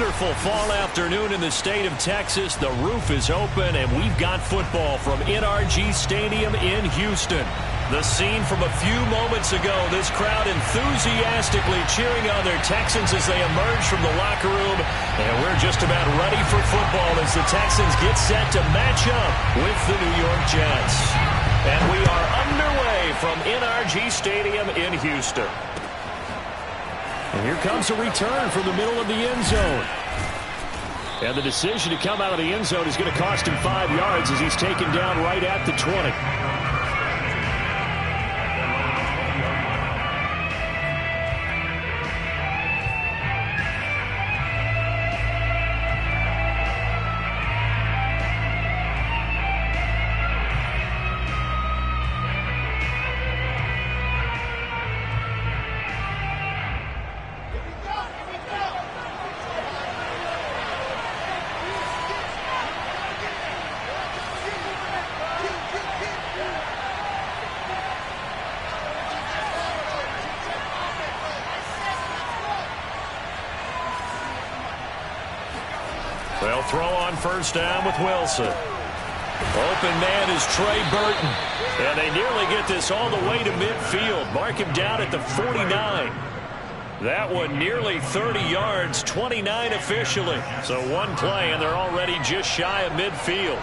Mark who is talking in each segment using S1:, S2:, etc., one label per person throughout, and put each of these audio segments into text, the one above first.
S1: wonderful fall afternoon in the state of Texas. The roof is open, and we've got football from NRG Stadium in Houston. The scene from a few moments ago, this crowd enthusiastically cheering on their Texans as they emerge from the locker room. And we're just about ready for football as the Texans get set to match up with the New York Jets. And we are underway from NRG Stadium in Houston. And here comes a return from the middle of the end zone. And the decision to come out of the end zone is going to cost him 5 yards as he's taken down right at the 20. They'll throw on first down with Wilson. Open man is Trey Burton. And they nearly get this all the way to midfield. Mark him down at the 49. That one nearly 30 yards, 29 officially. So one play, and they're already just shy of midfield.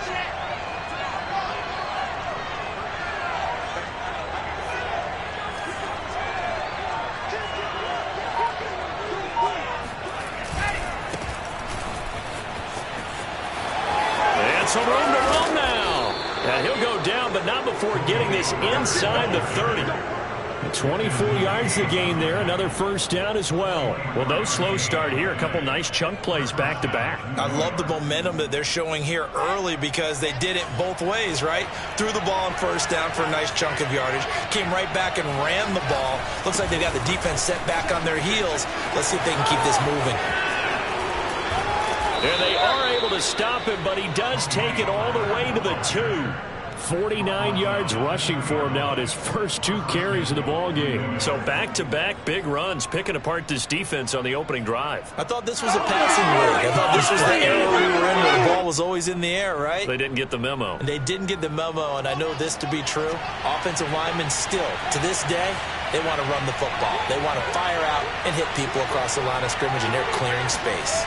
S1: Some room to run now. And he'll go down, but not before getting this inside the 30. 24 yards to gain there. Another first down as well. Well, no slow start here. A couple nice chunk plays back to back.
S2: I love the momentum that they're showing here early because they did it both ways, right? Threw the ball on first down for a nice chunk of yardage. Came right back and ran the ball. Looks like they got the defense set back on their heels. Let's see if they can keep this moving.
S1: And they are able to stop him, but he does take it all the way to the 2. 49 yards rushing for him now at his first 2 carries of the ball game. So back-to-back big runs, picking apart this defense on the opening drive.
S2: I thought this was a passing league. I thought this was the era we were in where the ball was always in the air, right?
S1: They didn't get the memo.
S2: And they didn't get the memo, and I know this to be true. Offensive linemen still, to this day, they want to run the football. They want to fire out and hit people across the line of scrimmage, and they're clearing space.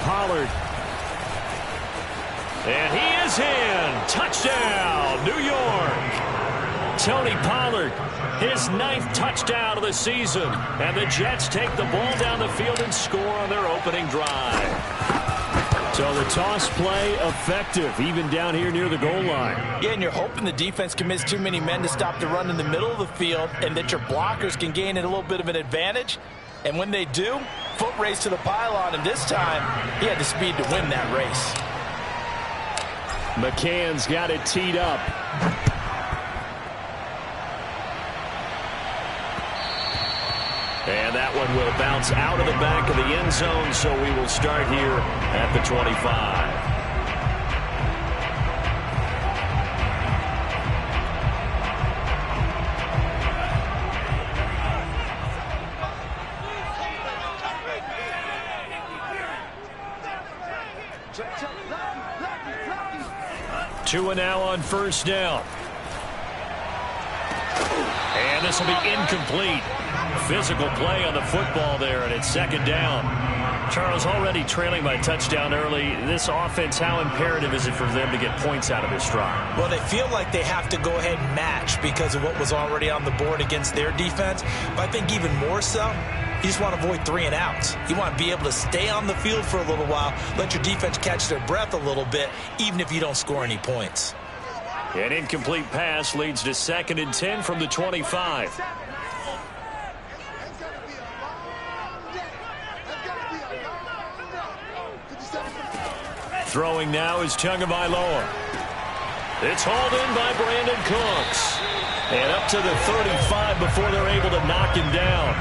S1: Pollard. And he is in. Touchdown, New York. Tony Pollard, his 9th touchdown of the season. And the Jets take the ball down the field and score on their opening drive. So the toss play effective, even down here near the goal line.
S2: Yeah, and you're hoping the defense commits too many men to stop the run in the middle of the field and that your blockers can gain a little bit of an advantage. And when they do, foot race to the pylon, and this time he had the speed to win that race.
S1: McCann's got it teed up. And that one will bounce out of the back of the end zone, so we will start here at the 25. Two and now on first down. And this will be incomplete. Physical play on the football there, and it's second down. Charles, already trailing by touchdown early. This offense, how imperative is it for them to get points out of this drive?
S2: Well, they feel like they have to go ahead and match because of what was already on the board against their defense. But I think even more so, you just want to avoid 3 and outs. You want to be able to stay on the field for a little while, let your defense catch their breath a little bit, even if you don't score any points.
S1: An incomplete pass leads to 2nd and 10 from the 25. Throwing now is Tagovailoa. It's hauled in by Brandon Cooks. And up to the 35 before they're able to knock him down.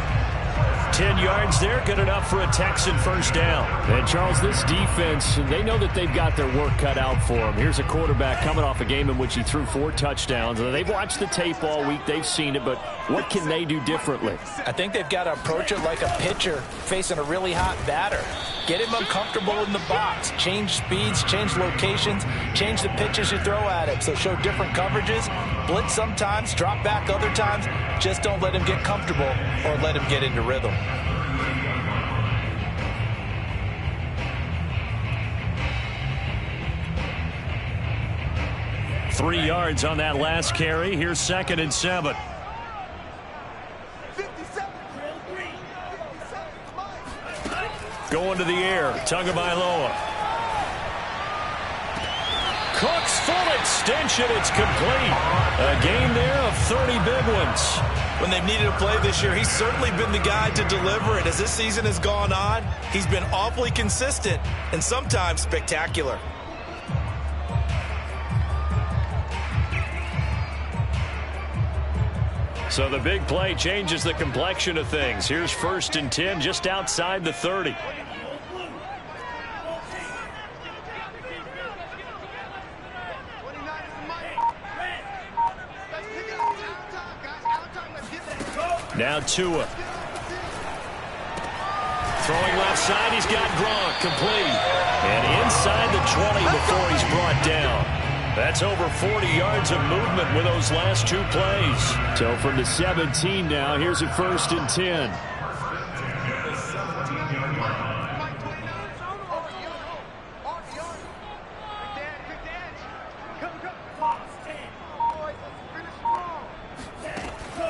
S1: 10 yards there, good enough for a Texan first down.
S3: And, Charles, this defense, they know that they've got their work cut out for them. Here's a quarterback coming off a game in which he threw 4 touchdowns. They've watched the tape all week. They've seen it, but what can they do differently?
S2: I think they've got to approach it like a pitcher facing a really hot batter. Get him uncomfortable in the box. Change speeds, change locations, change the pitches you throw at him. So show different coverages, blitz sometimes, drop back other times. Just don't let him get comfortable or let him get into rhythm.
S1: Three yards on that last carry. Here's 2nd and 7. Going to the air. Tagovailoa. Cooks full extension. It's complete. A gain there of 30 big ones.
S2: When they've needed a play this year, he's certainly been the guy to deliver it. As this season has gone on, he's been awfully consistent and sometimes spectacular.
S1: So the big play changes the complexion of things. Here's 1st and 10 just outside the 30. Now Tua. Throwing left side, he's got Gronk complete. And inside the 20 before he's brought down. That's over 40 yards of movement with those last 2 plays.
S3: So from the 17 now, here's a 1st and 10.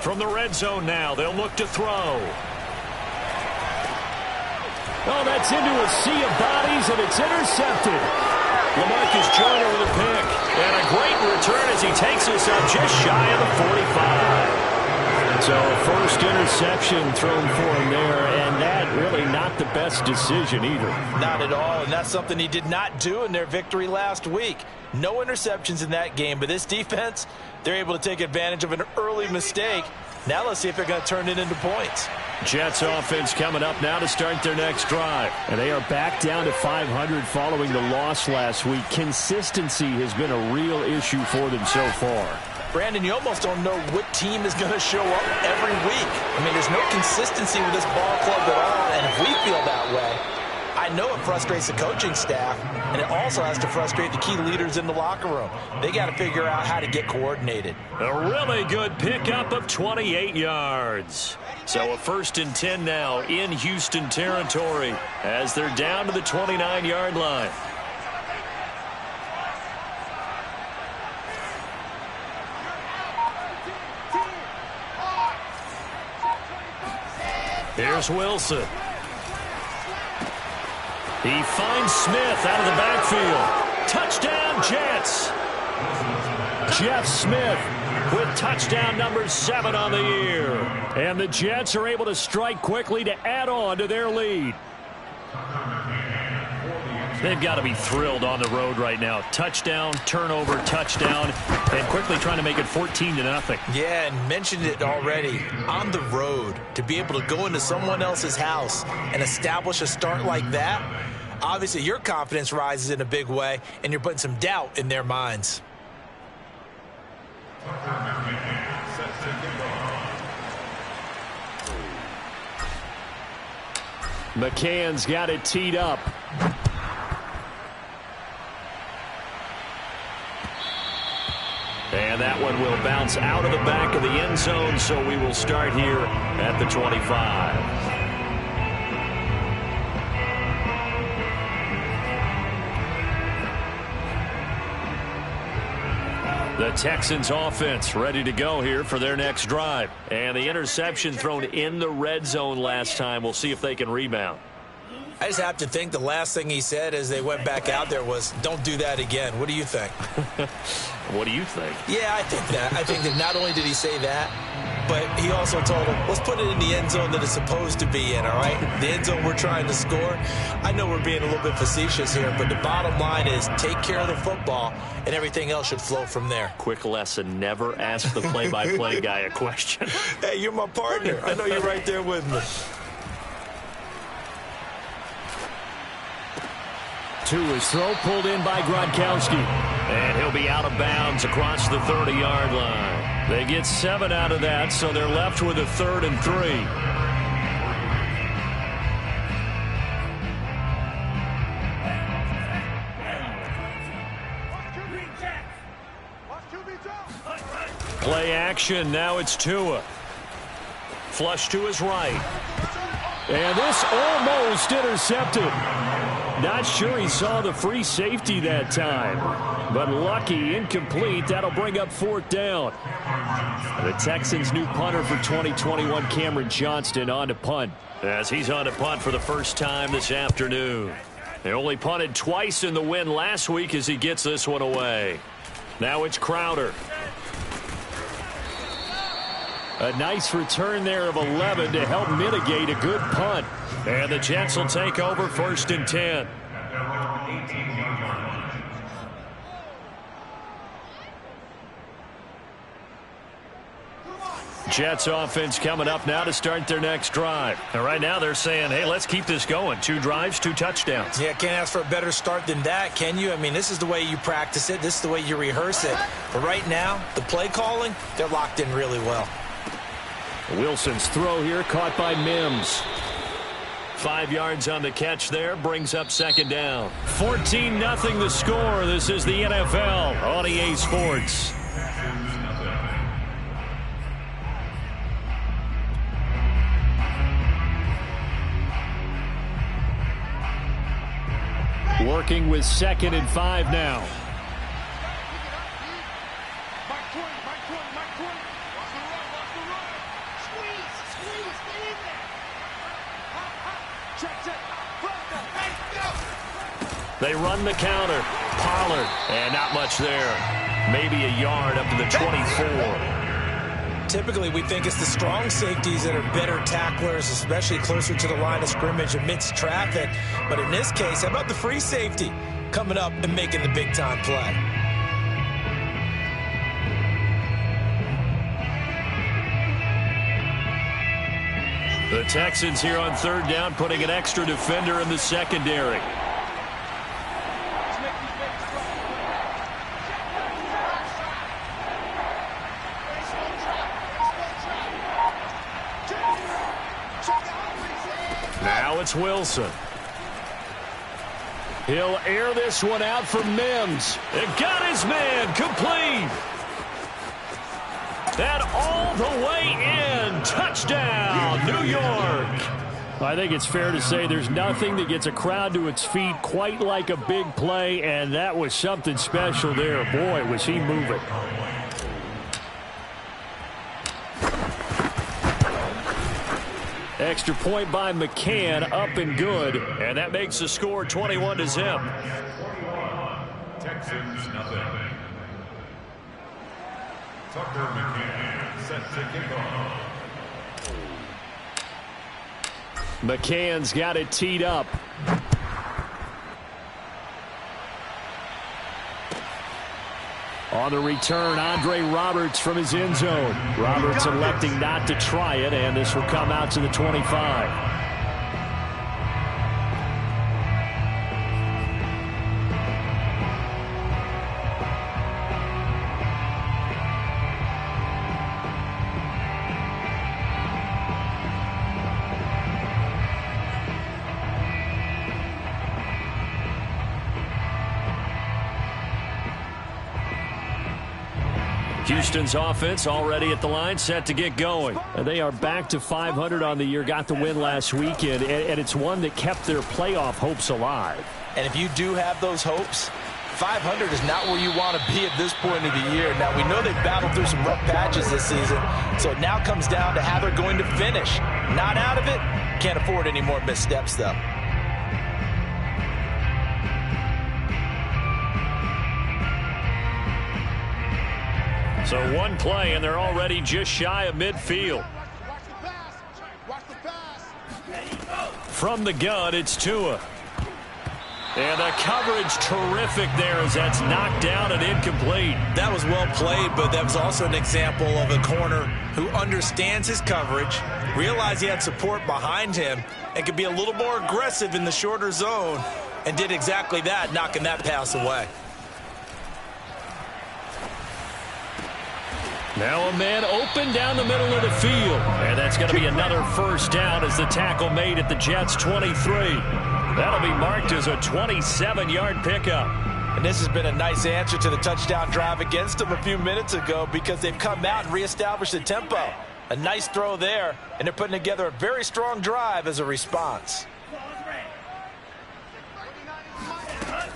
S1: From the red zone now, they'll look to throw.
S3: Oh, that's into a sea of bodies, and it's intercepted.
S1: LaMarcus Joyner with a pick. And a great return as he takes us up just shy of the 45.
S3: So first interception thrown for him there, and that really not the best decision either.
S2: Not at all, and that's something he did not do in their victory last week. No interceptions in that game, but this defense, they're able to take advantage of an early mistake. Now let's see if they're going to turn it into points.
S1: Jets offense coming up now to start their next drive.
S3: And they are back down to 500 following the loss last week. Consistency has been a real issue for them so far.
S2: Brandon, you almost don't know what team is going to show up every week. I mean, there's no consistency with this ball club at all, and if we feel that way, I know it frustrates the coaching staff, and it also has to frustrate the key leaders in the locker room. They got to figure out how to get coordinated.
S1: A really good pickup of 28 yards. So a 1st and 10 now in Houston territory as they're down to the 29-yard line. Here's Wilson. He finds Smith out of the backfield. Touchdown, Jets. Jeff Smith with touchdown number 7 on the year. And the Jets are able to strike quickly to add on to their lead. They've got to be thrilled on the road right now. Touchdown, turnover, touchdown, and quickly trying to make it 14-0.
S2: Yeah, and mentioned it already. On the road, to be able to go into someone else's house and establish a start like that, obviously your confidence rises in a big way, and you're putting some doubt in their minds.
S3: McCann's got it teed up.
S1: And that one will bounce out of the back of the end zone, so we will start here at the 25. The Texans offense ready to go here for their next drive. And the interception thrown in the red zone last time. We'll see if they can rebound.
S2: I just have to think the last thing he said as they went back out there was, don't do that again. What do you think?
S1: What do you think?
S2: Yeah, I think that. I think that not only did he say that, but he also told him, let's put it in the end zone that it's supposed to be in, all right? The end zone we're trying to score. I know we're being a little bit facetious here, but the bottom line is take care of the football, and everything else should flow from there.
S1: Quick lesson, never ask the play-by-play guy a question.
S2: Hey, you're my partner. I know you're right there with me.
S3: Tua's throw pulled in by Gronkowski.
S1: And he'll be out of bounds across the 30-yard line. They get 7 out of that, so they're left with a 3rd and 3. Play action. Now it's Tua. Flush to his right.
S3: And this almost intercepted. Not sure he saw the free safety that time. But lucky, incomplete. That'll bring up 4th down. The Texans' new punter for 2021, Cameron Johnston, on to punt.
S1: As he's on to punt for the first time this afternoon. They only punted twice in the win last week as he gets this one away. Now it's Crowder.
S3: A nice return there of 11 to help mitigate a good punt.
S1: And the Jets will take over 1st and 10. Jets offense coming up now to start their next drive. And right now they're saying, hey, let's keep this going. 2 drives, 2 touchdowns.
S2: Yeah, can't ask for a better start than that, can you? I mean, this is the way you practice it. This is the way you rehearse it. But right now, the play calling, they're locked in really well.
S3: Wilson's throw here caught by Mims.
S1: 5 yards on the catch there, brings up 2nd down. 14-0 the score. This is the NFL on EA Sports.
S3: Working with 2nd and 5 now.
S1: They run the counter. Pollard. And not much there. Maybe a yard up to the 24.
S2: Typically, we think it's the strong safeties that are better tacklers, especially closer to the line of scrimmage amidst traffic. But in this case, how about the free safety coming up and making the big-time play?
S1: The Texans here on 3rd down, putting an extra defender in the secondary. Now it's Wilson.
S3: He'll air this one out for Mims.
S1: It got his man complete. And all the way in. Touchdown, New York.
S3: I think it's fair to say there's nothing that gets a crowd to its feet quite like a big play, and that was something special there. Boy, was he moving. Extra point by McCann, up and good.
S1: And that makes the score 21-0.
S4: Texans nothing. Tucker McCann set to kick off.
S3: McCann's got it teed up. On the return, Andre Roberts from his end zone. Roberts electing not to try it, and this will come out to the 25.
S1: Houston's offense already at the line, set to get going.
S3: And they are back to 500 on the year, got the win last weekend, and it's one that kept their playoff hopes alive.
S2: And if you do have those hopes, 500 is not where you want to be at this point of the year. Now, we know they've battled through some rough patches this season, so it now comes down to how they're going to finish. Not out of it, can't afford any more missteps, though.
S1: So one play, and they're already just shy of midfield. From the gun, it's Tua. And the coverage terrific there as that's knocked down and incomplete.
S2: That was well played, but that was also an example of a corner who understands his coverage, realized he had support behind him, and could be a little more aggressive in the shorter zone, and did exactly that, knocking that pass away.
S3: Now a man open down the middle of the field. And that's going to be another first down as the tackle made at the Jets' 23. That'll be marked as a 27-yard pickup.
S2: And this has been a nice answer to the touchdown drive against them a few minutes ago because they've come out and reestablished the tempo. A nice throw there, and they're putting together a very strong drive as a response.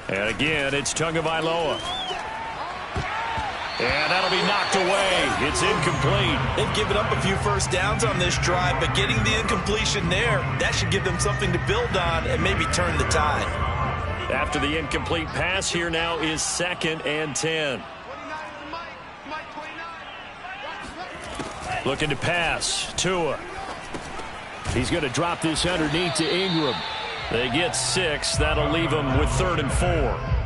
S3: And again, it's Tagovailoa. And that'll be knocked away. It's incomplete.
S2: They've given up a few first downs on this drive, but getting the incompletion there, that should give them something to build on and maybe turn the tide.
S3: After the incomplete pass, here now is 2nd and 10. Looking to pass. Tua. He's going to drop this underneath to Ingram. They get 6. That'll leave them with 3rd and 4.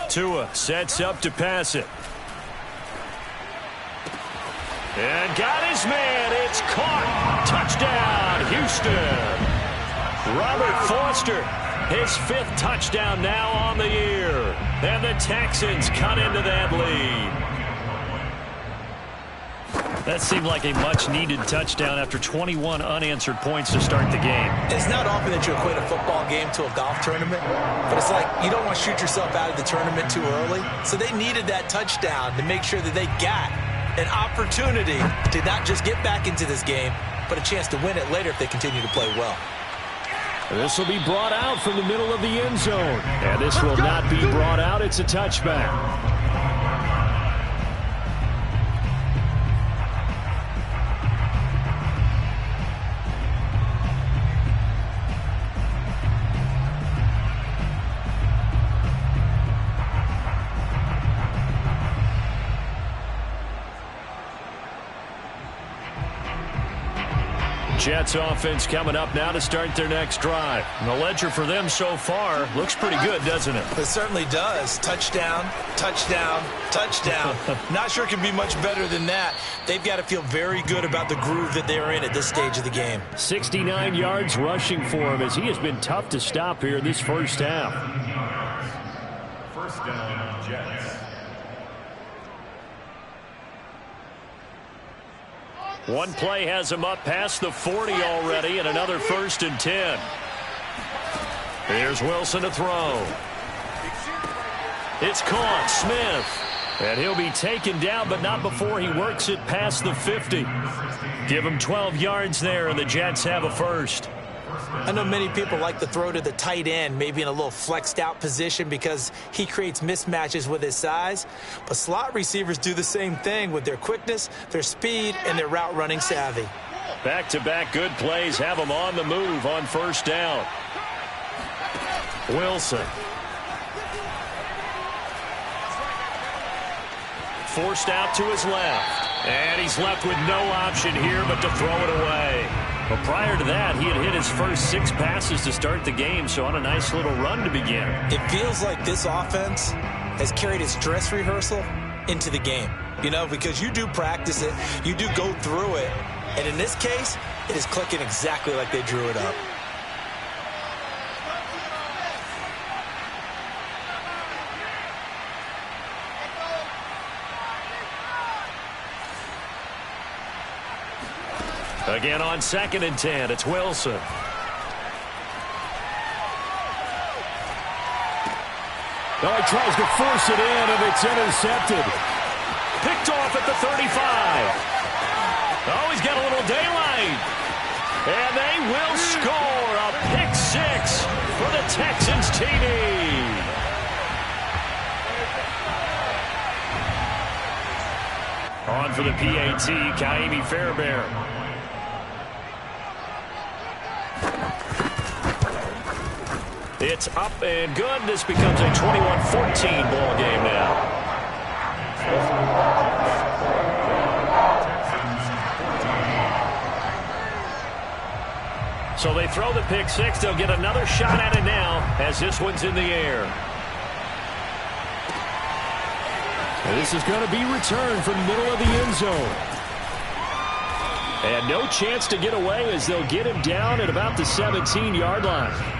S3: Tua sets up to pass it. And got his man. It's caught. Touchdown, Houston. Robert Foster, his 5th touchdown now on the year. And the Texans cut into that lead. That seemed like a much-needed touchdown after 21 unanswered points to start the game.
S2: It's not often that you equate a football game to a golf tournament, but it's like you don't want to shoot yourself out of the tournament too early. So they needed that touchdown to make sure that they got an opportunity to not just get back into this game, but a chance to win it later if they continue to play well.
S3: This will be brought out from the middle of the end zone. And this will not be brought out. It's a touchback. Jets offense coming up now to start their next drive. And the ledger for them so far looks pretty good, doesn't it?
S2: It certainly does. Touchdown, touchdown, touchdown. Not sure it can be much better than that. They've got to feel very good about the groove that they're in at this stage of the game.
S3: 69 yards rushing for him as he has been tough to stop here this first half.
S4: First down, Jets.
S3: One play has him up past the 40 already, and another 1st and 10. Here's Wilson to throw. It's caught. Smith. And he'll be taken down, but not before he works it past the 50. Give him 12 yards there, and the Jets have a first.
S2: I know many people like to throw to the tight end, maybe in a little flexed out position because he creates mismatches with his size. But slot receivers do the same thing with their quickness, their speed, and their route running savvy.
S3: Back-to-back good plays have them on the move on first down. Wilson. Forced out to his left. And he's left with no option here but to throw it away. But prior to that, he had hit his first 6 passes to start the game, so on a nice little run to begin.
S2: It feels like this offense has carried its dress rehearsal into the game. You know, because you do practice it, you do go through it, and in this case, it is clicking exactly like they drew it up.
S3: Again on 2nd and 10, it's Wilson. Oh, he tries to force it in, and it's intercepted. Picked off at the 35. Oh, he's got a little daylight. And they will score a pick 6 for the Texans TD. On for the PAT, Kaimi Fairbairn. It's up and good. This becomes a 21-14 ball game now.
S1: So they throw the pick six. They'll get another shot at it now as this one's in the air.
S3: And this is going to be returned from the middle of the end zone. And no chance to get away as they'll get him down at about the 17-yard line.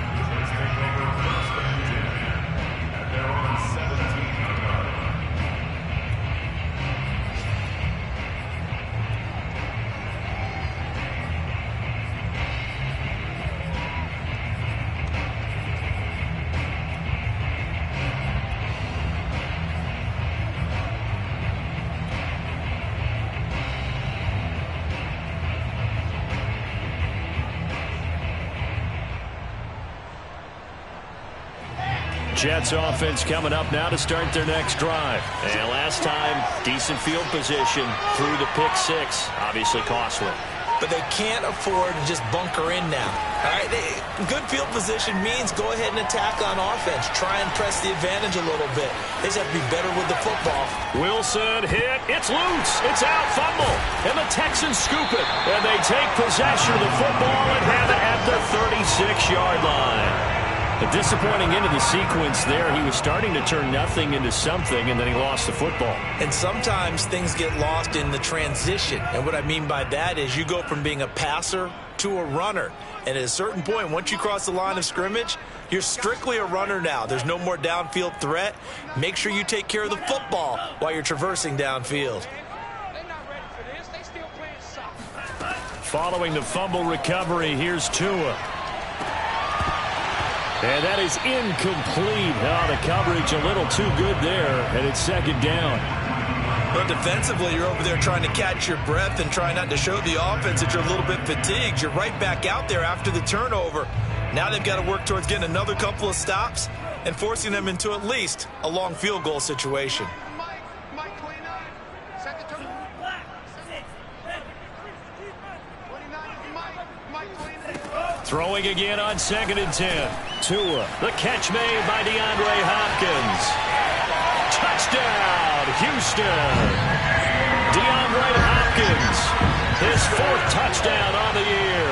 S3: Jets offense coming up now to start their next drive. And last time, decent field position through the pick six. Obviously costly.
S2: But they can't afford to just bunker in now. All right, good field position means go ahead and attack on offense. Try and press the advantage a little bit. They just have to be better with the football.
S1: Wilson hit. It's loose. It's out. Fumble. And the Texans scoop it. And they take possession of the football and have it at the 36-yard line. A disappointing end of the sequence there. He was starting to turn nothing into something, and then he lost the football.
S2: And sometimes things get lost in the transition. And what I mean by that is you go from being a passer to a runner. And at a certain point, once you cross the line of scrimmage, you're strictly a runner now. There's no more downfield threat. Make sure you take care of the football while you're traversing downfield.
S3: Following the fumble recovery, here's Tua. And that is incomplete. Oh, the coverage a little too good there, and it's second down.
S2: But defensively, you're over there trying to catch your breath and try not to show the offense that you're a little bit fatigued. You're right back out there after the turnover. Now they've got to work towards getting another couple of stops and forcing them into at least a long field goal situation.
S3: Throwing again on 2nd and 10. Tua. The catch made by DeAndre Hopkins. Touchdown, Houston. DeAndre Hopkins. His 4th touchdown on the year.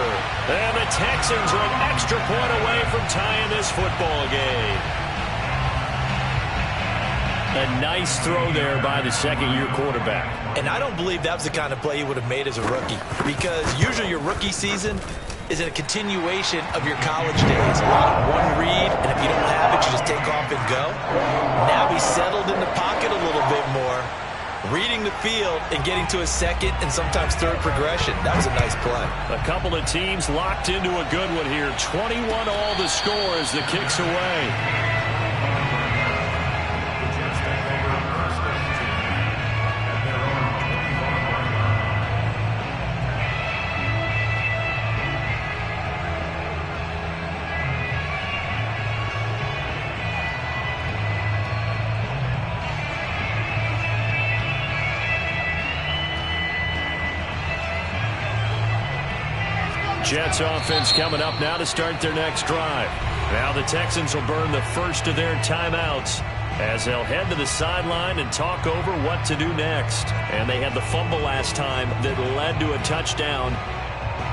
S3: And the Texans are an extra point away from tying this football game. A nice throw there by the second-year quarterback.
S2: And I don't believe that was the kind of play he would have made as a rookie. Because usually your rookie season is a continuation of your college days. A lot of one read, and if you don't have it, you just take off and go. Now he's settled in the pocket a little bit more, reading the field and getting to his second and sometimes third progression. That was a nice play.
S3: A couple of teams locked into a good one here. 21 all the score as the kick's away. Jets offense coming up now to start their next drive. Now the Texans will burn the first of their timeouts as they'll head to the sideline and talk over what to do next. And they had the fumble last time that led to a touchdown.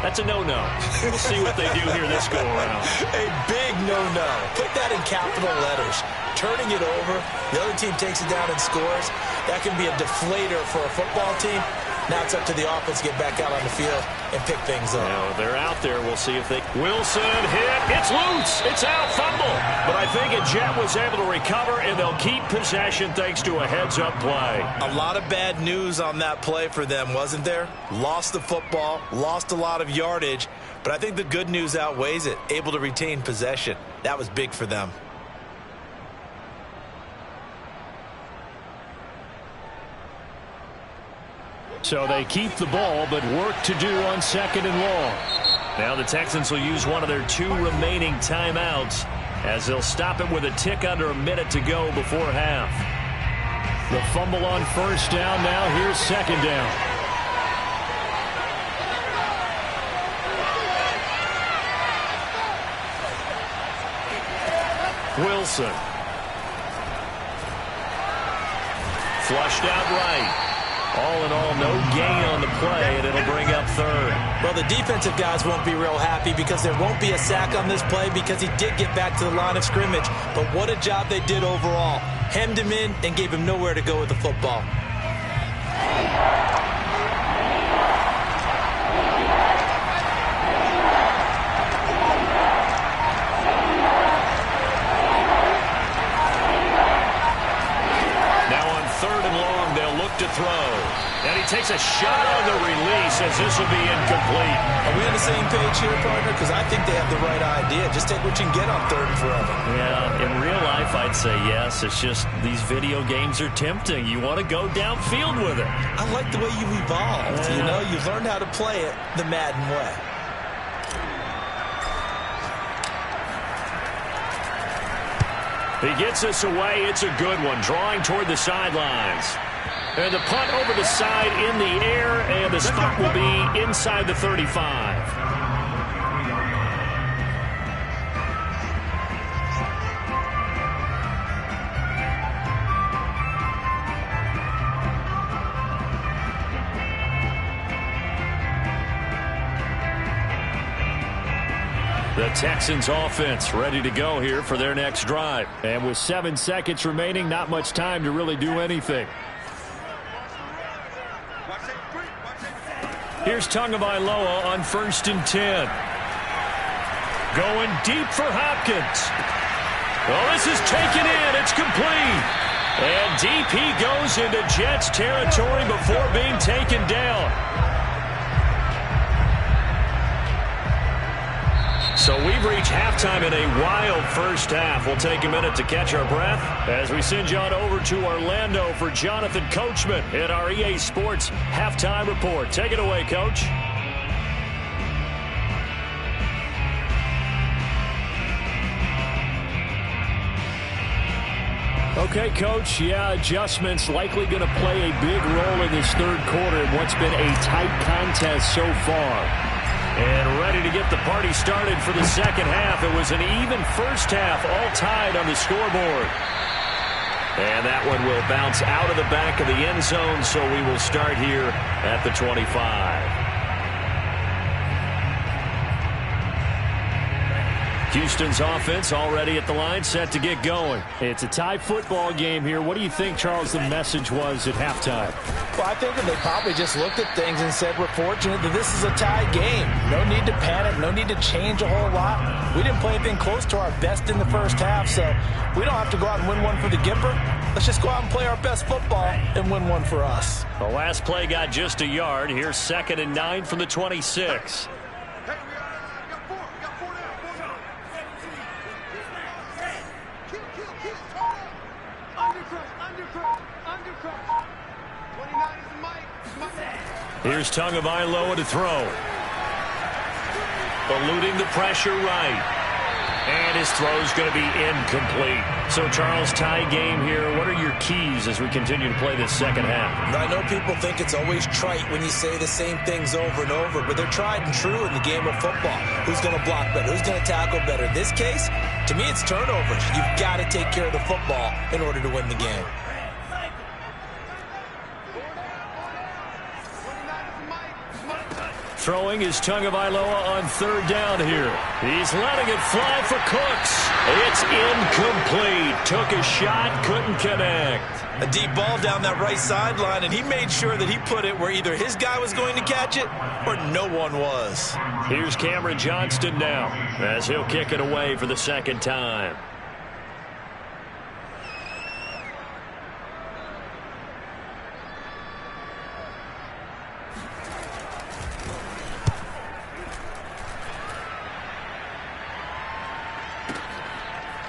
S3: That's a no-no. We'll see what they do here this go-around.
S2: A big no-no. Put that in capital letters. Turning it over, the other team takes it down and scores. That can be a deflator for a football team. Now it's up to the offense to get back out on the field and pick things up.
S3: Now they're out there. We'll see if they... Wilson hit. It's loose. It's out. Fumble. But I think a Jet was able to recover, and they'll keep possession thanks to a heads-up play.
S2: A lot of bad news on that play for them, wasn't there? Lost the football, lost a lot of yardage, but I think the good news outweighs it. Able to retain possession. That was big for them.
S3: So they keep the ball, but work to do on 2nd and long. Now the Texans will use one of their 2 remaining timeouts as they'll stop it with a tick under a minute to go before half. The fumble on 1st down. Now here's 2nd down. Wilson. Flushed out right.
S1: All in all, no gain on the play, and it'll bring up third.
S2: Well, the defensive guys won't be real happy because there won't be a sack on this play because he did get back to the line of scrimmage. But what a job they did overall. Hemmed him in and gave him nowhere to go with the football.
S1: To throw, and he takes a shot on the release as this will be incomplete.
S2: Are we on the same page here, partner? Because I think they have the right idea. Just take what you can get on third and forever.
S1: Yeah, in real life, I'd say yes. It's just these video games are tempting. You want to go downfield with it.
S2: I like the way you've evolved. You know, you've learned how to play it the Madden way.
S1: He gets us away. It's a good one, drawing toward the sidelines. And the punt over the side in the air, and the spot will be inside the 35. The Texans offense ready to go here for their next drive.
S3: And with 7 seconds remaining, not much time to really do anything.
S1: Here's Tagovailoa on 1st and 10. Going deep for Hopkins. Well, this is taken in. It's complete. And deep he goes into Jets territory before being taken down. So we've reached halftime in a wild first half. We'll take a minute to catch our breath as we send you on over to Orlando for Jonathan Coachman in our EA Sports Halftime Report. Take it away, Coach.
S3: Okay, Coach. Yeah, adjustments likely going to play a big role in this third quarter in what's been a tight contest so far.
S1: And ready to get the party started for the second half. It was an even first half, all tied on the scoreboard. And that one will bounce out of the back of the end zone, so we will start here at the 25. Houston's offense already at the line, set to get going.
S3: It's a tie football game here. What do you think, Charles, the message was at halftime?
S2: Well, I think that they probably just looked at things and said, we're fortunate that this is a tie game. No need to panic. No need to change a whole lot. We didn't play anything close to our best in the first half, so we don't have to go out and win one for the Gipper. Let's just go out and play our best football and win one for us.
S1: The last play got just a yard. Here's 2nd and 9 from the 26. Here's Tagovailoa to throw. Eluding the pressure right. And his throw's going to be incomplete. So, Charles, tie game here. What are your keys as we continue to play this second half?
S2: I know people think it's always trite when you say the same things over and over, but they're tried and true in the game of football. Who's going to block better? Who's going to tackle better? In this case, to me, it's turnovers. You've got to take care of the football in order to win the game.
S1: Throwing is Tagovailoa on 3rd down here. He's letting it fly for Cooks. It's incomplete. Took a shot, couldn't connect.
S2: A deep ball down that right sideline, and he made sure that he put it where either his guy was going to catch it or no one was.
S1: Here's Cameron Johnston now as he'll kick it away for the second time.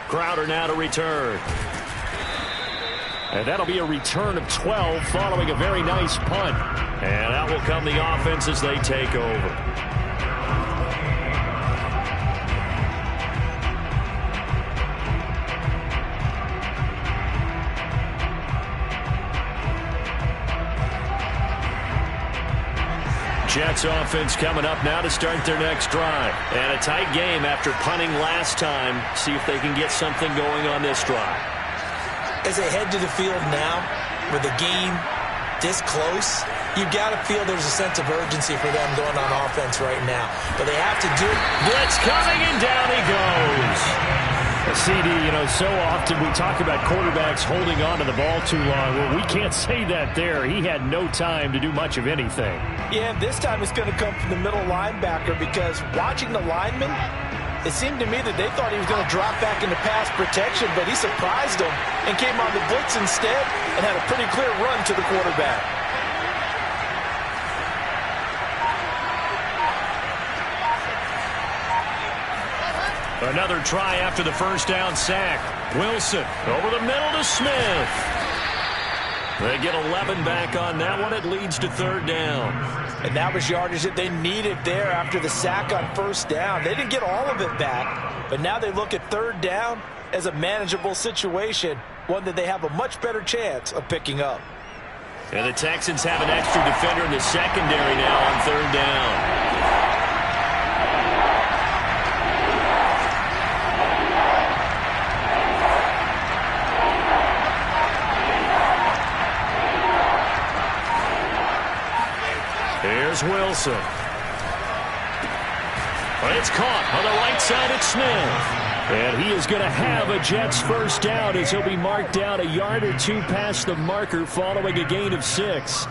S1: Crowder now to return.
S3: And that'll be a return of 12 following a very nice punt.
S1: And out will come the offense as they take over. Jets offense coming up now to start their next drive. And a tight game after punting last time. See if they can get something going on this drive.
S2: As they head to the field now, where the game this close, you've got to feel there's a sense of urgency for them going on offense right now. But they have to do it.
S3: Blitz coming, and down he goes. CD, so often we talk about quarterbacks holding on to the ball too long. Well, we can't say that there. He had no time to do much of anything.
S2: Yeah, and this time it's going to come from the middle linebacker, because watching the lineman, it seemed to me that they thought he was going to drop back into pass protection, but he surprised them and came on the blitz instead and had a pretty clear run to the quarterback.
S1: Another try after the first down sack. Wilson over the middle to Smith. They get 11 back on that one. It leads to third down.
S2: And that was yardage that they needed there after the sack on first down. They didn't get all of it back, but now they look at third down as a manageable situation, one that they have a much better chance of picking up.
S1: And the Texans have an extra defender in the secondary now on third down. Here's Wilson. It's caught on the right side at Smith. And he is going to have a Jets first down as he'll be marked down a yard or two past the marker following a gain of 6.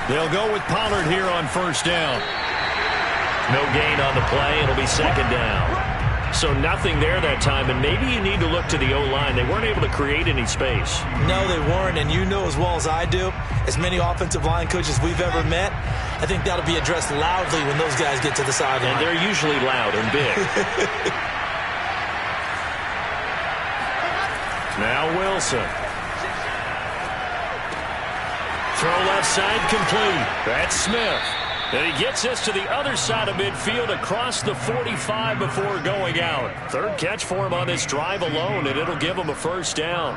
S1: They'll go with Pollard here on first down. No gain on the play. It'll be second down. So nothing there that time, and maybe you need to look to the O-line. They weren't able to create any space.
S2: No, they weren't, and you know as well as I do, as many offensive line coaches we've ever met, I think that'll be addressed loudly when those guys get to the sideline.
S1: And they're usually loud and big. Now Wilson. Throw left side complete. That's Smith. And he gets us to the other side of midfield across the 45 before going out. Third catch for him on this drive alone, and it'll give him a first down.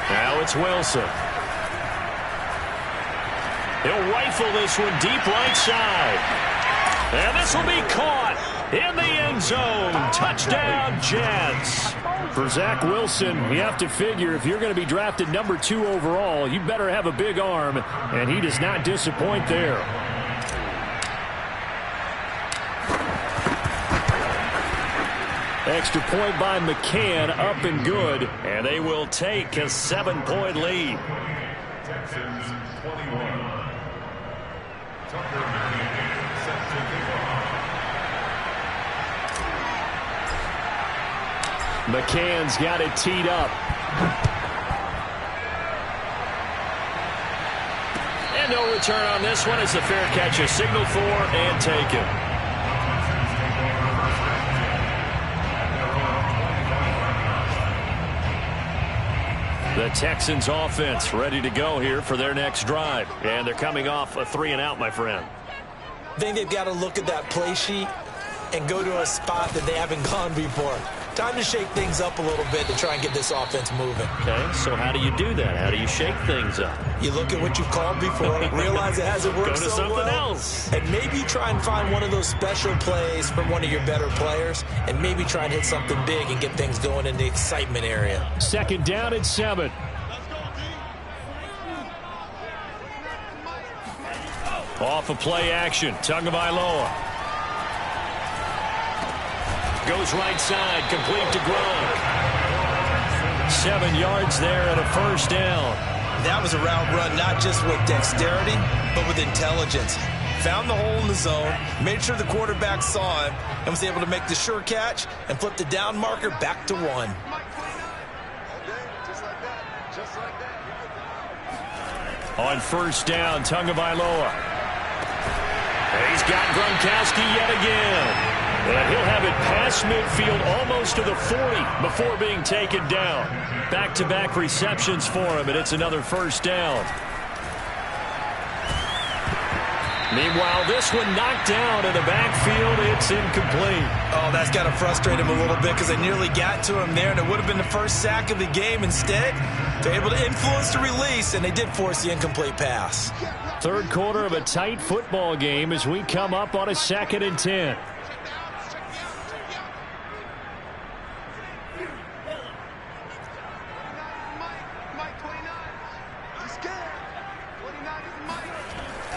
S1: Now it's Wilson. He'll rifle this one deep right side. And this will be caught in the end zone. Touchdown, Jets. For Zach Wilson, you have to figure if you're going to be drafted number 2 overall, you better have a big arm, and he does not disappoint there. Extra point by McCann, up and good, and they will take a 7-point lead.
S4: Texans 21.
S3: McCann's got it teed up.
S1: And no return on this one. It's a fair catch, a signal for and taken. The Texans offense ready to go here for their next drive. And they're coming off a 3-and-out, my friend.
S2: I think they've got to look at that play sheet and go to a spot that they haven't gone before. Time to shake things up a little bit to try and get this offense moving.
S1: Okay, so how do you do that? How do you shake things up?
S2: You look at what you've called before, realize it hasn't worked
S1: Go to
S2: so
S1: something
S2: well,
S1: else.
S2: and maybe try and find one of those special plays from one of your better players, and maybe try and hit something big and get things going in the excitement area.
S3: Second down and 7.
S1: Off of play action, Tagovailoa. Goes right side, complete to Gronk. 7 yards there and a first down.
S2: That was a route run, not just with dexterity, but with intelligence. Found the hole in the zone, made sure the quarterback saw him, and was able to make the sure catch and flip the down marker back to 1.
S1: On first down, Tagovailoa. He's got Gronkowski yet again.
S3: And he'll have it past midfield almost to the 40 before being taken down. Back-to-back receptions for him, and it's another first down. Meanwhile, this one knocked down in the backfield. It's incomplete.
S2: Oh, that's got to frustrate him a little bit because they nearly got to him there, and it would have been the first sack of the game. Instead, they're able to influence the release, and they did force the incomplete pass.
S3: Third quarter of a tight football game as we come up on a 2nd and 10.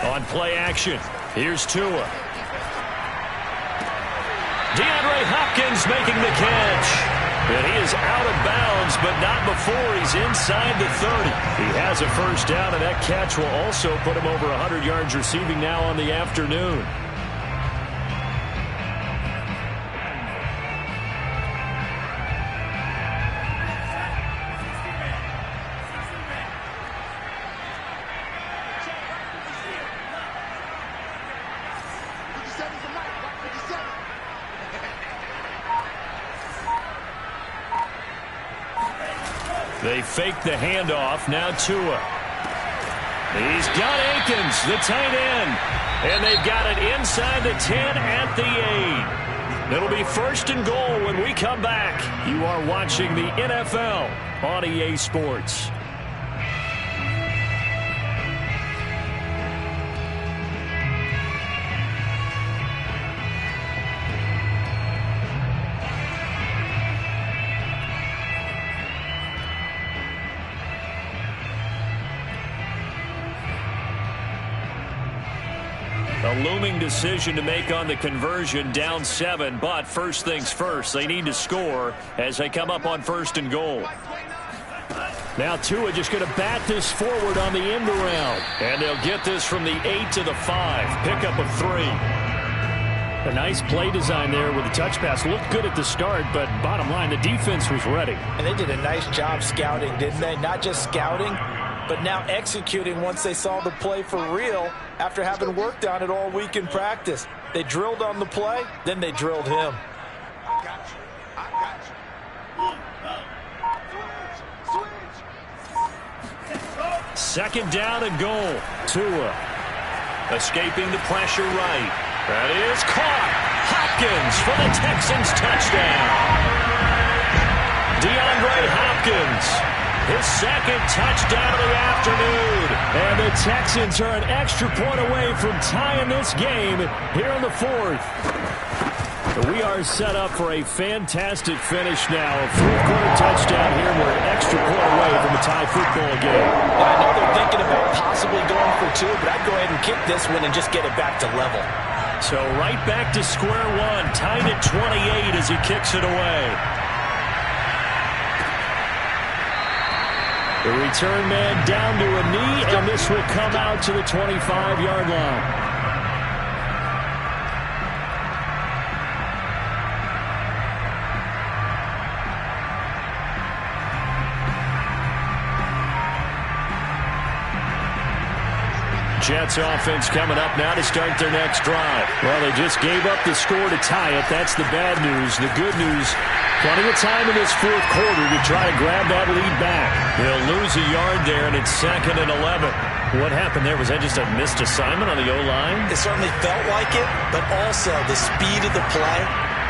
S3: On play action, here's Tua. DeAndre Hopkins making the catch. And he is out of bounds, but not before he's inside the 30. He has a first down, and that catch will also put him over 100 yards receiving now on the afternoon. They fake the handoff. Now Tua. He's got Akins, the tight end. And they've got it inside the 10 at the 8. It'll be 1st and goal when we come back. You are watching the NFL on EA Sports. A looming decision to make on the conversion, down 7, but first things first, they need to score as they come up on 1st and goal. Now Tua just going to bat this forward on the end around, and they'll get this from the 8 to the 5, pickup of 3. A nice play design there with the touch pass. Looked good at the start, but bottom line, the defense was ready.
S2: And they did a nice job scouting, didn't they? Not just scouting, but now executing once they saw the play for real after having worked on it all week in practice. They drilled on the play, then they drilled him.
S3: Second down and goal. Tua escaping the pressure right. That is caught. Hopkins for the Texans touchdown. DeAndre Hopkins. His second touchdown of the afternoon. And the Texans are an extra point away from tying this game here in the 4th. We are set up for a fantastic finish now. A 4th-quarter touchdown here. We're an extra point away from a tie football game.
S2: And I know they're thinking about possibly going for 2, but I'd go ahead and kick this one and just get it back to level.
S3: So right back to square one. Tied at 28 as he kicks it away. The return man down to a knee, and this will come out to the 25-yard line. Jets offense coming up now to start their next drive. Well, they just gave up the score to tie it. That's the bad news. The good news, plenty of time in this 4th quarter to try to grab that lead back. They'll lose a yard there, and it's 2nd and 11. What happened there? Was that just a missed assignment on the O-line?
S2: It certainly felt like it, but also the speed of the play.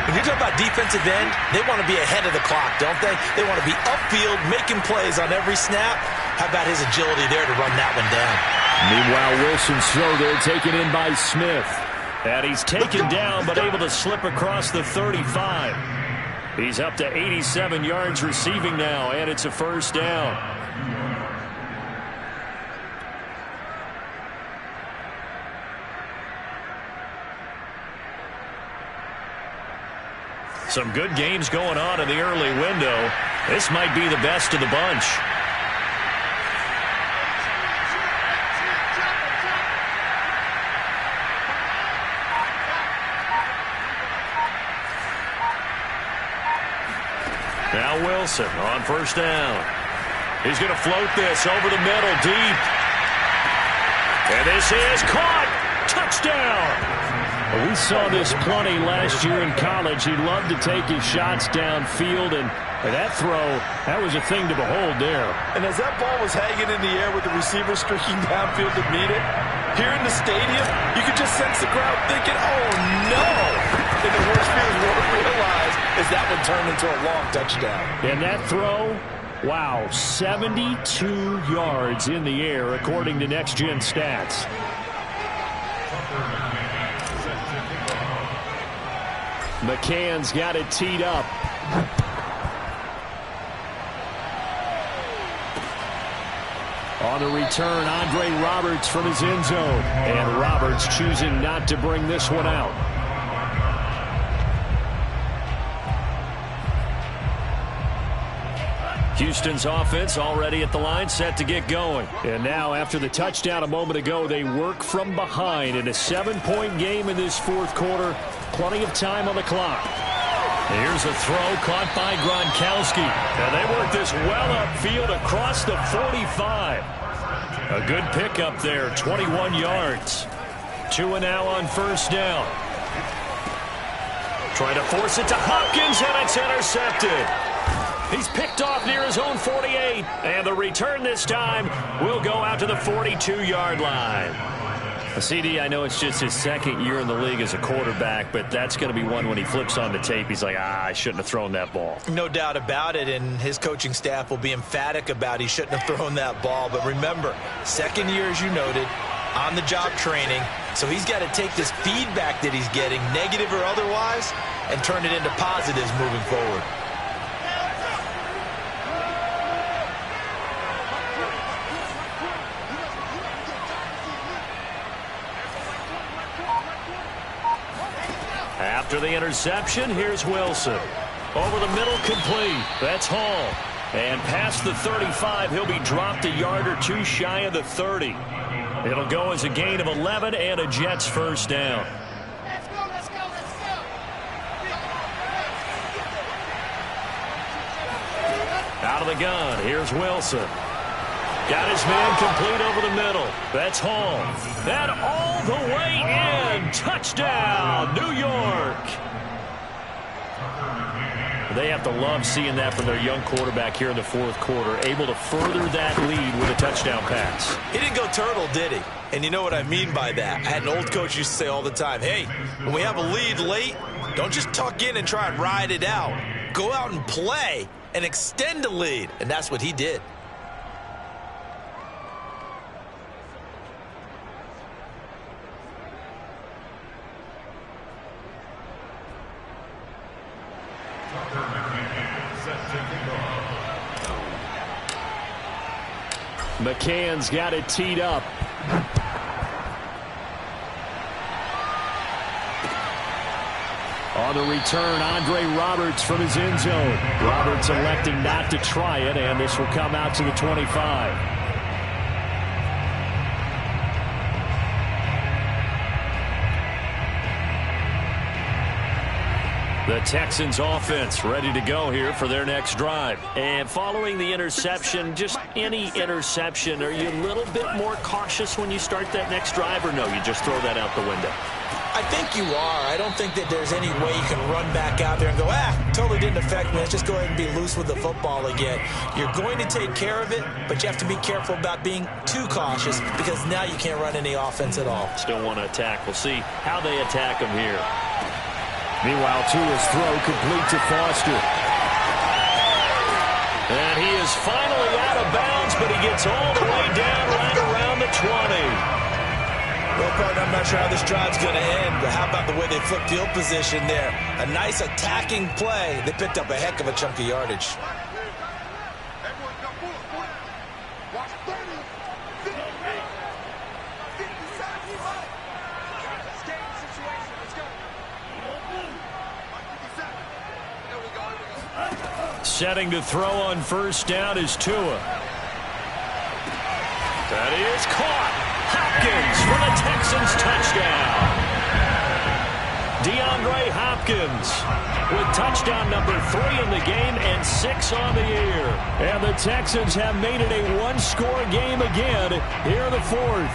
S2: When you talk about defensive end, they want to be ahead of the clock, don't they? They want to be upfield, making plays on every snap. How about his agility there to run that one down?
S3: Meanwhile, Wilson's throw there taken in by Smith. And he's taken down but able to slip across the 35. He's up to 87 yards receiving now, and it's a first down. Some good games going on in the early window. This might be the best of the bunch. Now Wilson on first down. He's going to float this over the middle deep. And this is caught. Touchdown. We saw this plenty last year in college. He loved to take his shots downfield, and that throw, that was a thing to behold there.
S2: And as that ball was hanging in the air with the receiver streaking downfield to meet it, here in the stadium, you could just sense the crowd thinking, oh, no! And the worst fears won't realize is that one turned into a long touchdown.
S3: And that throw, wow, 72 yards in the air, according to Next Gen Stats. McCann's got it teed up. On the return, Andre Roberts from his end zone. And Roberts choosing not to bring this one out. Houston's offense already at the line, set to get going. And now, after the touchdown a moment ago, they work from behind in a 7-point game in this fourth quarter. Plenty of time on the clock. Here's a throw caught by Gronkowski. And they work this well upfield across the 45. A good pickup there, 21 yards. 2 now on first down. Trying to force it to Hopkins, and it's intercepted. He's picked off near his own 48. And the return this time will go out to the 42-yard line. CD, I know it's just his second year in the league as a quarterback, but that's going to be one when he flips on the tape. He's like, I shouldn't have thrown that ball.
S2: No doubt about it, and his coaching staff will be emphatic about he shouldn't have thrown that ball. But remember, second year, as you noted, on-the-job training, so he's got to take this feedback that he's getting, negative or otherwise, and turn it into positives moving forward.
S3: After the interception, here's Wilson. Over the middle, complete. That's Hall. And past the 35, he'll be dropped a yard or two shy of the 30. It'll go as a gain of 11 and a Jets first down.
S5: Let's go.
S3: Out of the gun, here's Wilson. Got his man complete over the middle. That's Hall. That all the way in. Touchdown, New York. They have to love seeing that from their young quarterback here in the fourth quarter, able to further that lead with a touchdown pass.
S2: He didn't go turtle, did he? And you know what I mean by that. I had an old coach used to say all the time, hey, when we have a lead late, don't just tuck in and try and ride it out. Go out and play and extend the lead. And that's what he did.
S3: McCann's got it teed up. On the return, Andre Roberts from his end zone. Roberts electing not to try it, and this will come out to the 25. The Texans offense ready to go here for their next drive. And following the interception, just any interception, are you a little bit more cautious when you start that next drive, or no, you just throw that out the window?
S2: I think you are. I don't think that there's any way you can run back out there and go, totally didn't affect me. Let's just go ahead and be loose with the football again. You're going to take care of it, but you have to be careful about being too cautious because now you can't run any offense at all.
S3: Still want to attack. We'll see how they attack them here. Meanwhile, Tua's throw complete to Foster. And he is finally out of bounds, but he gets all the way down right around the 20.
S2: Well, partner, I'm not sure how this drive's going to end, but how about the way they flip field position there? A nice attacking play. They picked up a heck of a chunk of yardage.
S3: Setting to throw on first down is Tua. That is caught. Hopkins for the Texans touchdown. DeAndre Hopkins with touchdown number 3 in the game and 6 on the year. And the Texans have made it a one-score game again here in the fourth.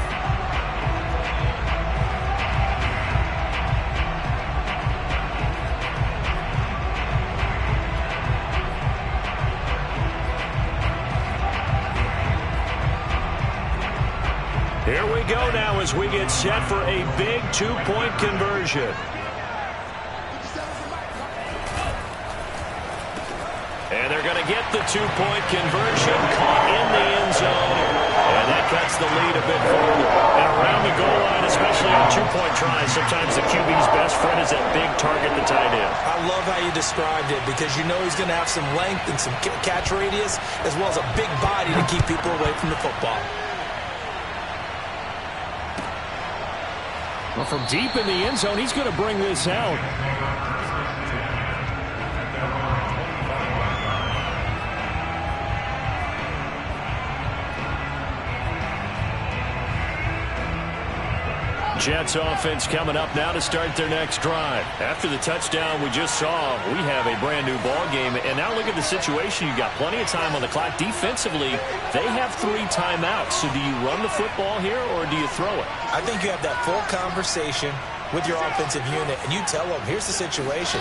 S1: Here we go now as we get set for a big two-point conversion. And they're going to get the two-point conversion, caught in the end zone, and that cuts the lead a bit further. And around the goal line, especially on two-point tries, sometimes the QB's best friend is that big target, the tight end.
S2: I love how you described it because you know he's going to have some length and some catch radius as well as a big body to keep people away from the football.
S3: Well, from deep in the end zone, he's going to bring this out. Jets offense coming up now to start their next drive. After the touchdown we just saw, we have a brand new ball game. And now look at the situation. You've got plenty of time on the clock. Defensively, they have 3 timeouts. So do you run the football here or do you throw it?
S2: I think you have that full conversation with your offensive unit, and you tell them, here's the situation.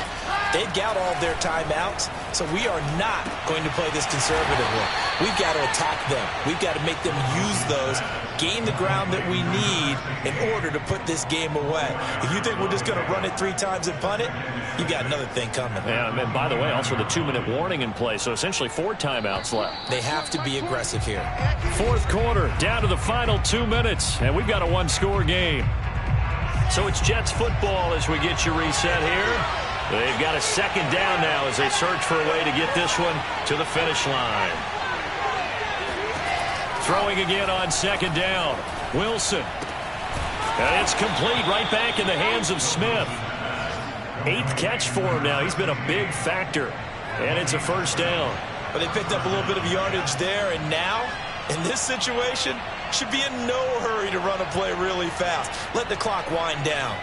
S2: They've got all their timeouts, so we are not going to play this conservatively. We've got to attack them. We've got to make them use those, gain the ground that we need in order to put this game away. If you think we're just going to run it 3 times and punt it, you got another thing coming.
S1: Yeah, and by the way, also the 2-minute warning in play, so essentially 4 timeouts left.
S2: They have to be aggressive here.
S3: Fourth quarter, down to the final 2 minutes, and we've got a 1-score game.
S1: So it's Jets football as we get you reset here. They've got a second down now as they search for a way to get this one to the finish line. Throwing again on second down. Wilson. And it's complete right back in the hands of Smith. 8th catch for him now. He's been a big factor. And it's a first down.
S2: But they picked up a little bit of yardage there, and now, in this situation, should be in no hurry to run a play really fast. Let the clock wind down.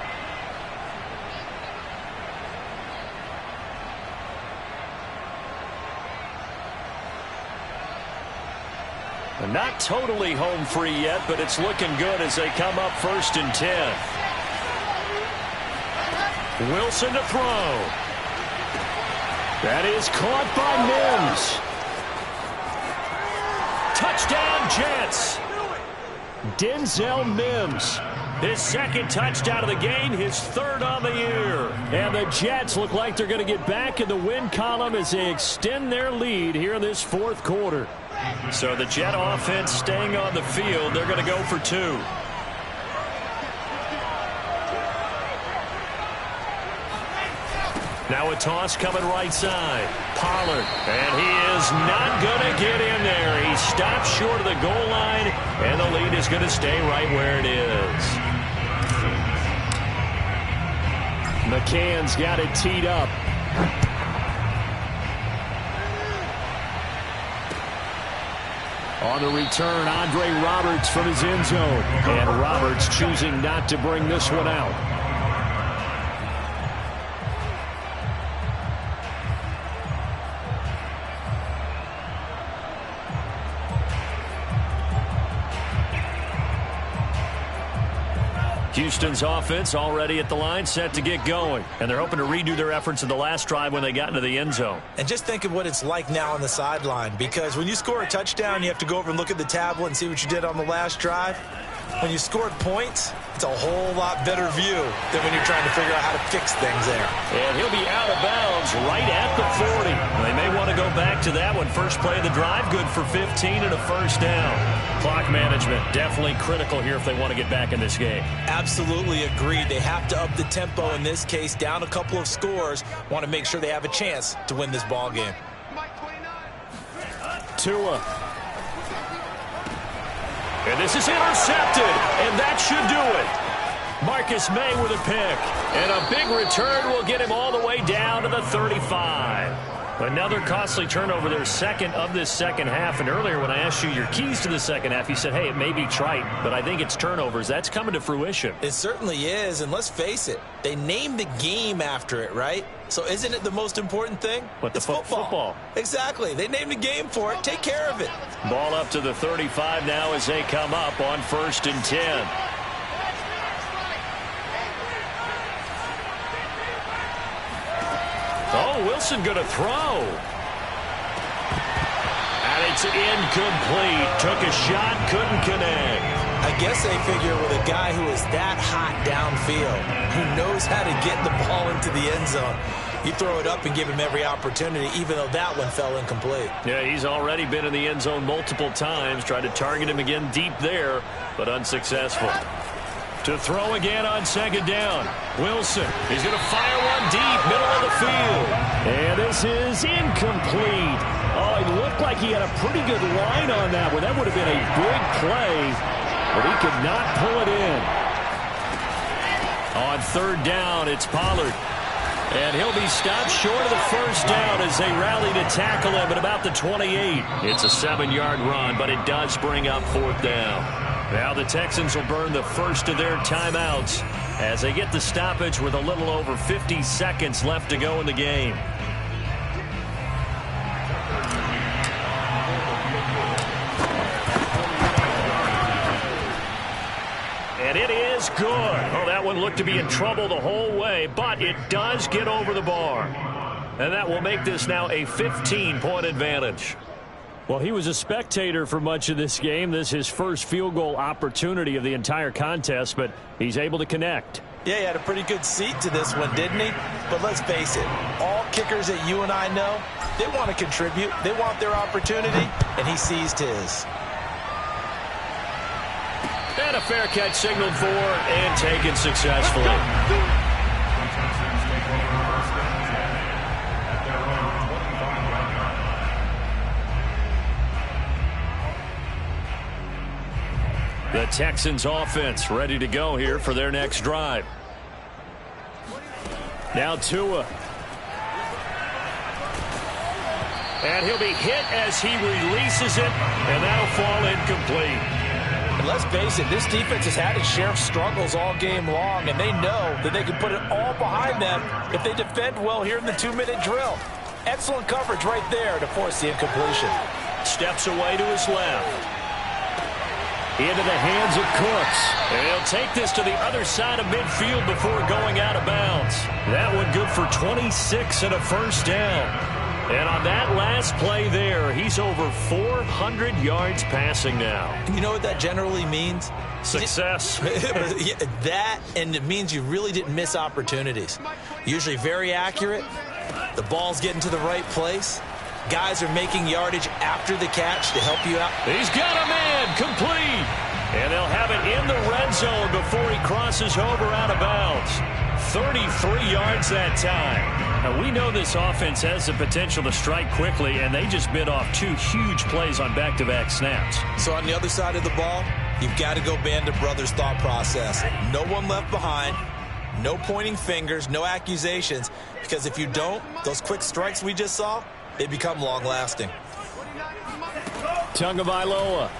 S3: And not totally home free yet, but it's looking good as they come up 1st and 10. Wilson to throw. That is caught by Mims. Touchdown, Jets. Denzel Mims. His 2nd touchdown of the game, his 3rd on the year. And the Jets look like they're going to get back in the win column as they extend their lead here in this 4th quarter.
S1: So the Jet offense staying on the field. They're going to go for 2. Now a toss coming right side. Pollard. And he is not going to get in there. He stops short of the goal line. And the lead is going to stay right where it is.
S3: McCann's got it teed up. On the return, Andre Roberts from his end zone. And Roberts choosing not to bring this one out. Houston's offense already at the line, set to get going. And they're hoping to redo their efforts in the last drive when they got into the end zone.
S2: And just think of what it's like now on the sideline, because when you score a touchdown, you have to go over and look at the tablet and see what you did on the last drive. When you scored points, it's a whole lot better view than when you're trying to figure out how to fix things there.
S1: And he'll be out of bounds right at the 40. They may want to go back to that one. First play of the drive, good for 15 and a first down. Clock management, definitely critical here if they want to get back in this game.
S2: Absolutely agreed. They have to up the tempo in this case, down a couple of scores. Want to make sure they have a chance to win this ball game.
S3: Tua.
S1: And this is intercepted, and that should do it. Marcus May with a pick, and a big return will get him all the way down to the 35. Another costly turnover, their 2nd of this second half. And earlier when I asked you your keys to the second half, you said, hey, it may be trite, but I think it's turnovers. That's coming to fruition.
S2: It certainly is, and let's face it, they named the game after it, right? So isn't it the most important thing?
S1: But
S2: it's football. Exactly. They named the game for it. Take care of it.
S1: Ball up to the 35 now as they come up on 1st and 10. Oh, Wilson going to throw. And it's incomplete. Took a shot, couldn't connect.
S2: I guess they figure with a guy who is that hot downfield, who knows how to get the ball into the end zone, you throw it up and give him every opportunity, even though that one fell incomplete.
S3: Yeah, he's already been in the end zone multiple times. Tried to target him again deep there, but unsuccessful. To throw again on second down. Wilson, he's going to fire one deep, middle of the field. And this is incomplete. Oh, it looked like he had a pretty good line on that one. That would have been a big play, but he could not pull it in. On third down, it's Pollard. And he'll be stopped short of the first down as they rally to tackle him at about the 28. It's a 7-yard run, but it does bring up fourth down. Now the Texans will burn the first of their timeouts as they get the stoppage with a little over 50 seconds left to go in the game. And it is good. Oh, that one looked to be in trouble the whole way, but it does get over the bar. And that will make this now a 15-point advantage. Well, he was a spectator for much of this game. This is his first field goal opportunity of the entire contest, but he's able to connect.
S2: Yeah, he had a pretty good seat to this one, didn't he? But let's face it, all kickers that you and I know, they want to contribute. They want their opportunity, and he seized his.
S3: And a fair catch signaled for and taken successfully. The Texans offense ready to go here for their next drive. Now Tua. And he'll be hit as he releases it, and that'll fall incomplete.
S2: And let's face it, this defense has had its share of struggles all game long, and they know that they can put it all behind them if they defend well here in the 2-minute drill. Excellent coverage right there to force the incompletion.
S3: Steps away to his left. Into the hands of Cooks. And he'll take this to the other side of midfield before going out of bounds. That one good for 26 and a first down. And on that last play there, he's over 400 yards passing now.
S2: You know what that generally means?
S3: Success.
S2: That, and it means you really didn't miss opportunities. Usually very accurate. The ball's getting to the right place. Guys are making yardage after the catch to help you out.
S3: He's got a man complete. And they'll have it in the red zone before he crosses over out of bounds. 33 yards that time. Now, we know this offense has the potential to strike quickly, and they just bit off 2 huge plays on back-to-back snaps.
S2: So on the other side of the ball, you've got to go Band of Brothers thought process. No one left behind. No pointing fingers, no accusations. Because if you don't, those quick strikes we just saw, they become long-lasting.
S3: Tagovailoa.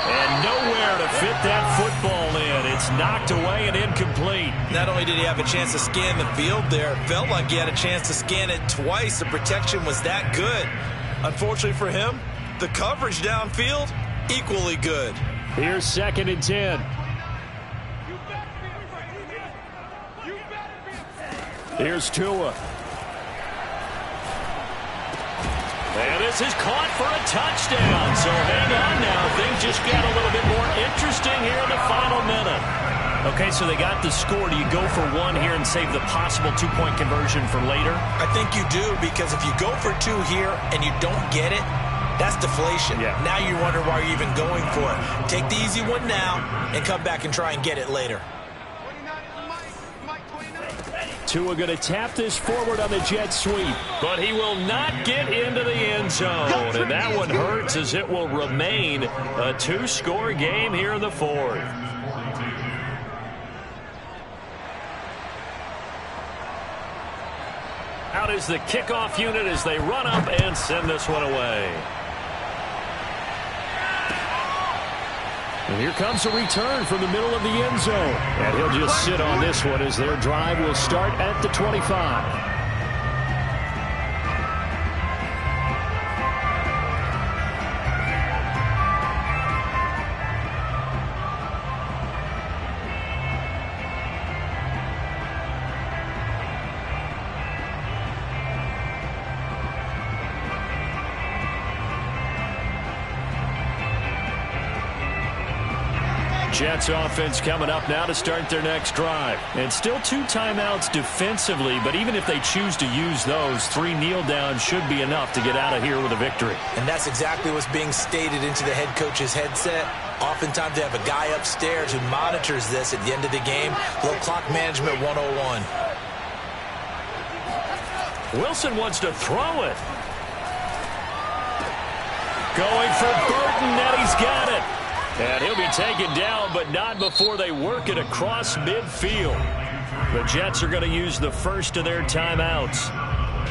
S3: And nowhere to fit that football in. It's knocked away and incomplete.
S2: Not only did he have a chance to scan the field there, it felt like he had a chance to scan it twice. The protection was that good. Unfortunately for him, the coverage downfield, equally good.
S3: Here's 2nd and 10. Here's Tua. And this is caught for a touchdown. So hang on now. Things just got a little bit more interesting here in the final minute. Okay, so they got the score. Do you go for one here and save the possible 2-point conversion for later?
S2: I think you do, because if you go for 2 here and you don't get it, that's deflation.
S3: Yeah.
S2: Now you wonder why you're even going for it. Take the easy one now and come back and try and get it later.
S3: Tua going to tap this forward on the jet sweep, but he will not get into the end zone. And that one hurts, as it will remain a 2-score game here in the 4th. Out is the kickoff unit as they run up and send this one away. And here comes a return from the middle of the end zone. And he'll just sit on this one as their drive will start at the 25. Jets offense coming up now to start their next drive. And still 2 timeouts defensively, but even if they choose to use those, 3 kneel downs should be enough to get out of here with a victory.
S2: And that's exactly what's being stated into the head coach's headset. Oftentimes they have a guy upstairs who monitors this at the end of the game. A little clock management 101.
S3: Wilson wants to throw it. Going for Burton, and he's got it. And he'll be taken down, but not before they work it across midfield. The Jets are going to use the first of their timeouts.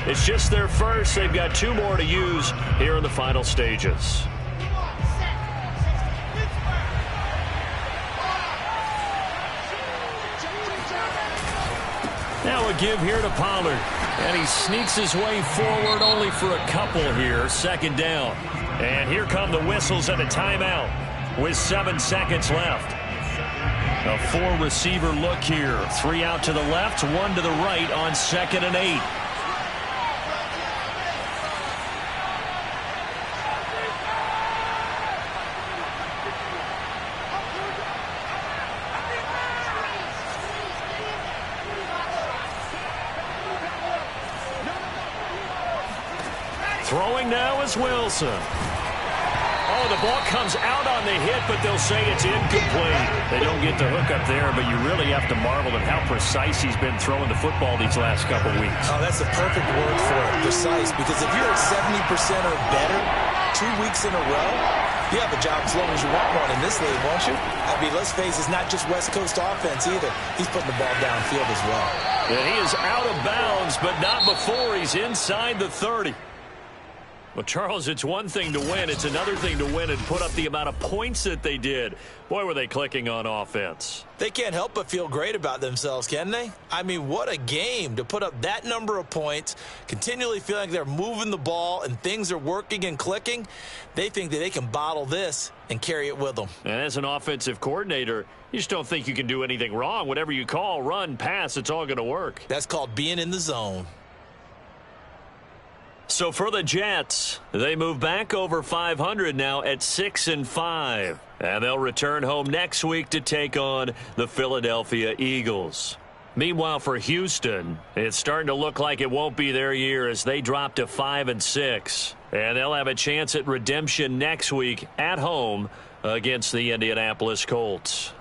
S3: It's just their first. They've got 2 more to use here in the final stages. Now a give here to Pollard. And he sneaks his way forward only for a couple here. 2nd down. And here come the whistles and a timeout with 7 seconds left. A 4-receiver look here. 3 out to the left, 1 to the right on 2nd and 8. Throwing now is Wilson. Oh, the ball comes out on the hit, but they'll say it's incomplete. They don't get the hook up there, but you really have to marvel at how precise he's been throwing the football these last couple weeks.
S2: Oh, that's the perfect word for it, precise, because if you're at 70% or better 2 weeks in a row, you have a job as long as you want one in this league, won't you? I mean, let's face it, it's not just West Coast offense either. He's putting the ball downfield as well.
S3: And he is out of bounds, but not before he's inside the 30. Well, Charles, it's one thing to win. It's another thing to win and put up the amount of points that they did. Boy, were they clicking on offense.
S2: They can't help but feel great about themselves, can they? I mean, what a game to put up that number of points, continually feeling like they're moving the ball and things are working and clicking. They think that they can bottle this and carry it with them.
S3: And as an offensive coordinator, you just don't think you can do anything wrong. Whatever you call, run, pass, it's all going to work.
S2: That's called being in the zone.
S3: So for the Jets, they move back over 500 now at 6-5. And they'll return home next week to take on the Philadelphia Eagles. Meanwhile, for Houston, it's starting to look like it won't be their year as they drop to 5-6. And they'll have a chance at redemption next week at home against the Indianapolis Colts.